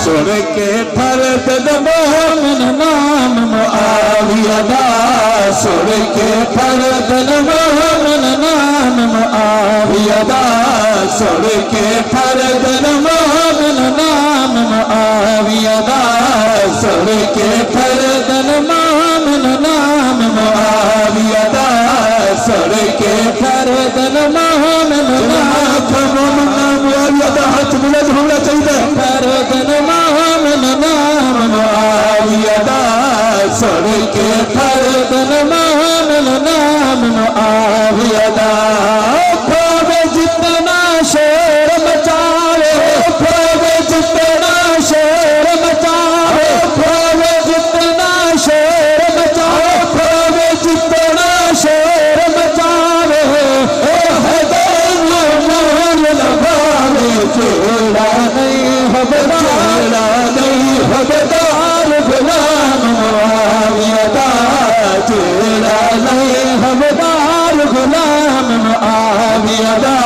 سن کے فرد مومن نام معاویہ دا سن کے فرد مومن نام معاویہ دا سن کے فرد مومن نام معاویہ دا سن کے فرد مومن نام معاویہ دا سن کے فرد مومن نام معاویہ دا ہاتھ بلند ہونا چاہیے فرد مومن نام معاویہ دا سن کے فرد مومن نام معاویہ دا پھوڑے جتنا شور مچاوے پھوڑے جتنا شور مچاوے پھوڑے جتنا شور مچاوے پھوڑے جتنا شور مچاوے حیدر مور لباوے چیڑا نہیں حبدار نہیں حبدار غلام معاویہ دا چیڑا نہیں حبدار غلام معاویہ دا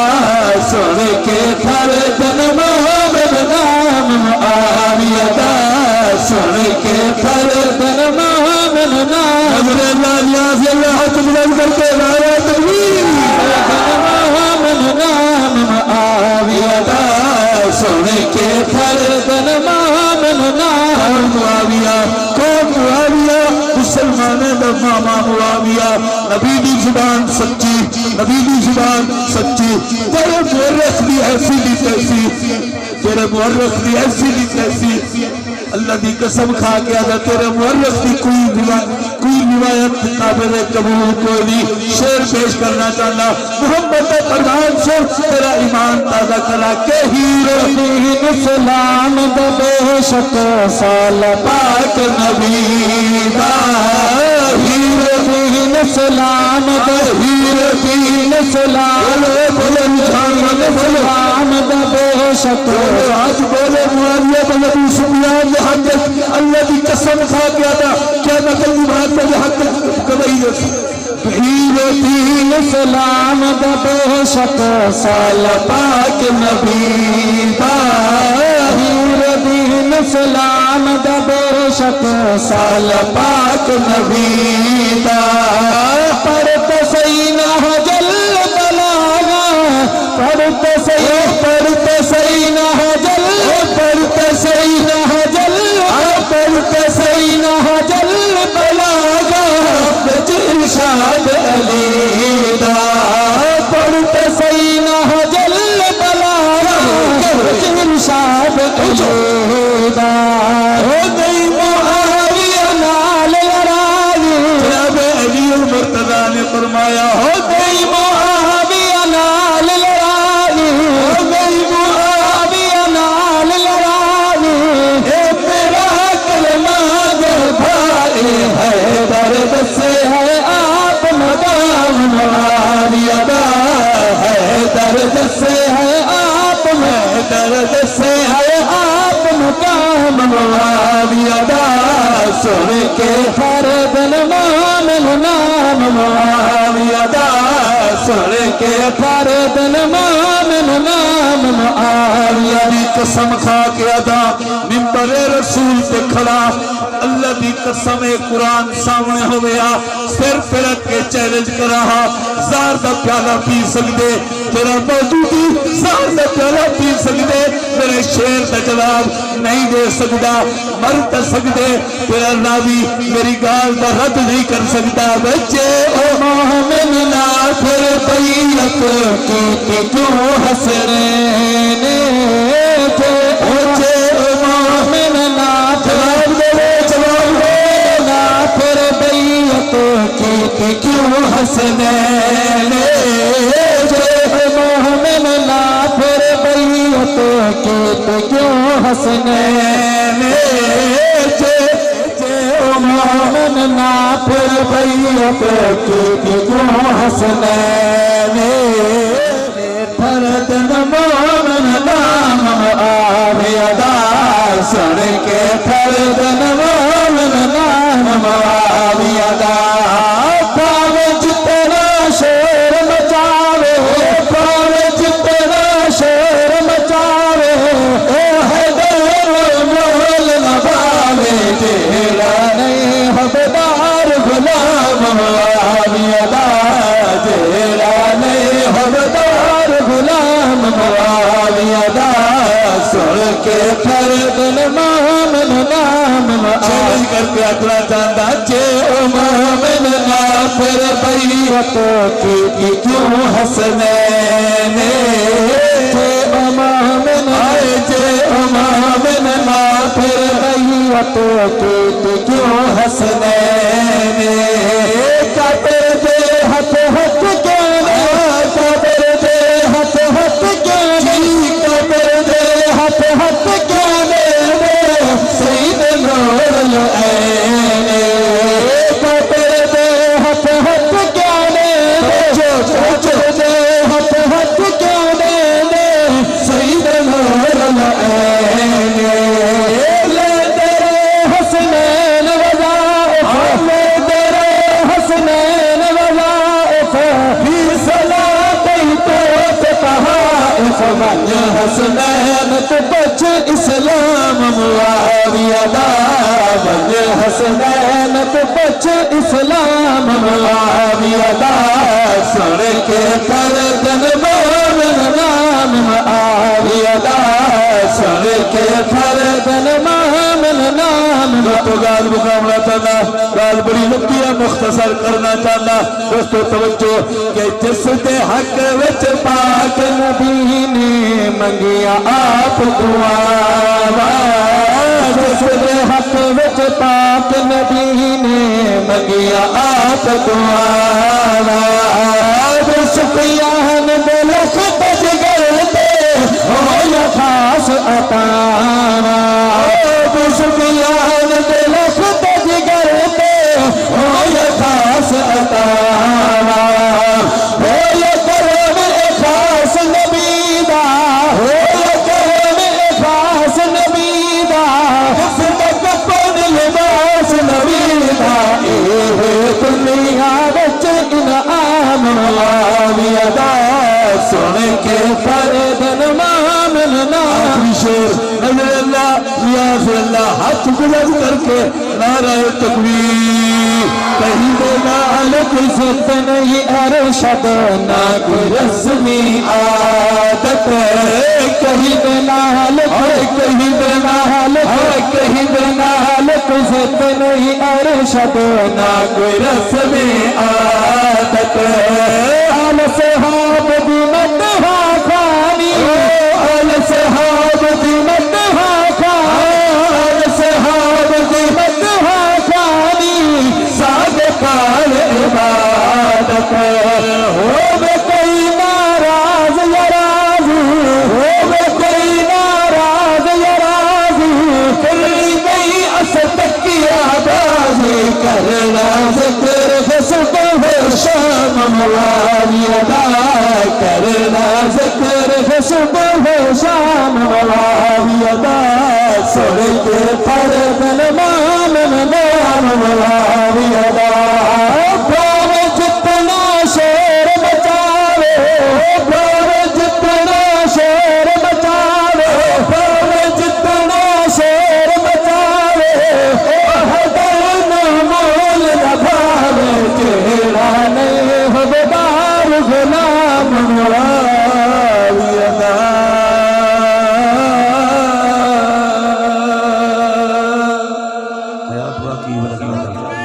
سن کے فرد مومن نام معاویہ دا سن کے فرد مومن نام حضرت نیاز اللہ ہاتھ بلند کر کے نعرہ تکبیر مومن نام معاویہ دا سن کے فرد مومن نام معاویہ کون معاویہ مسلمانوں دا ماما معاویہ نبی دی زبان سچی نبی دی زبان سچی تیرے مورخ دی ایسی دی تیسی تیرے مورخ دی ایسی دی تیسی اللہ دی قسم کھا کے آدھا تیرے مورخ دی کوئی روایت قابل قبول کوئی نہیں شعر پیش کرنا چاہنا محمد پردھان سے تیرا ایمان تازہ کرا کے ہیرو دین اسلام دا بے شک سال پاک نبی the hero then Islam the hero دین اسلام دا بے شک آج بولے معاویہ بن ابی سفیان حقیقت اللہ کی قسم کھا گیا تھا کیا نقل بات میں حقیقت کبھی ہیرو دین اسلام دا بے شک سال پاک نبی دا ہیرو دین اسلام دا بے شک سال پاک نبی دا پڑھتے سینہ جل بلاغا پڑھتے سینہ جل پڑھتے سینہ جل پڑھتے سینہ جل بلاغا ارشاد علی دا پڑھتے سینہ جل بلاغا ارشاد علی دا ہو گئی معاویہ نال لڑائی جناب علی المرتضیٰ نے فرمایا ہو گئی معاویہ نال لڑائی ہو گئی معاویہ نال لڑائی اے میرا کلمہ دے بھائی ہے درد سے ہے آپ مقام معاویہ دا ہے درد سے ہے آپ میں درد سے ہے آپ مقام معاویہ دا سن کے فرد مومن نام معاویہ دا سن کے فرد مومن نام معاویہ دی قسم کھا کے ادا منبر رسول پہ کھڑا اللہ دی قسم قرآن سامنے ہویا سر پھرک کے چیلنج کر رہا زار دا پیالہ پی سکدے تیرا موجودی زار دا پیالہ پی سکدے میرے شیر دا جواب نہیں دے سکدا مر تا سکدے تیرا راوی میری گال دا رد نہیں کر سکتا بچے او مومن نا پھر بیعت کی کیوں حسرین تھے بچے او مومن نا پھر بیعت کی کیوں حسنین تھے مومن نا پھر بیعت کی کیوں حسنین تھے مومن نا پھر بیعت کی کیوں حسنین فرد مومن نام معاویہ دا سن کے فرد مومن نام معاویہ دا پاوے جتنا شور مچاوے پاوے جتنا شور مچاوے اے حیدر فرد مومن نام چیلنج کر کے اکلا چاندہ جے او مومن نافر بیعت کی کیوں حسنین جے او مومن آئے جے او مومن نافر بیعت کی کیوں حسنین کافر دے ہتھ ہتھ کیانے کافر دے ہتھ ہتھ کیانے کافر دے ہتھ ہتھ کیانے سید نور العین کافر دے ہتھ ہتھ کیانے کافر دے ہتھ ہتھ کیانے سید نور العین لے تیرے حسنین وظائف لے تیرے حسنین وظائف فی صلاتِ تو تحائف من حسنین تو بچ اسلام معاویہ دا من حسنین تو بچ اسلام معاویہ دا سن کے فردن مومن نام معاویہ دا سن کے فردن مومن نام تو گال مقاملہ چاہنا گال بڑی لکیہ مختصر کرنا چاہنا دوستو توجہ کہ جس دے حق وچ پاک نبی نے منگیا آپ دعا جس دے حق وچ پاک نبی نے منگیا آپ دعا سفیان دے لخت جگر دے ہو یا خاص عطانا سفیان دے لخت جگر دے ہو یا خاص عطانا ہو یا کرم خاص نبی دا ہو یا کرم خاص نبی دا صدق پن لباس نبی دا اے دنیا وچ انعام معاویہ دا سن کے فردن مومن نام شیر نظر اللہ ریاض اللہ ہاتھ بلند کر کے نعرہ تکبیر کہیں دے نال کوئی ست نہیں ارشد نہ کوئی رسمی عادت کہیں دے نال کہیں دے نال کہیں دے نال کوئی ست نہیں ارشد نہ کوئی رسمی عادت آل صحاب دی مدحہ خانی آل صحاب دی مدحہ خانی آل صحاب دی مدحہ خانی صادقان عبادت ہو میں کوئی ناراض یا راضی ہو میں کوئی ناراض یا راضی کرنی گئی اسد کی آبازی کرنا ذکر فصبح شام معاویہ دا کرنا ذکر فصبح شام معاویہ دا سن کے فردن مومن نام معاویہ دا بھاو جتنا شور مچاوے بھاو جتنا شور مچاوے بھاو جتنا شور مچاوے حیدر نمول نبھاوے تیرا نہیں حبدار غلام معاویہ دا حیات باقی ولکن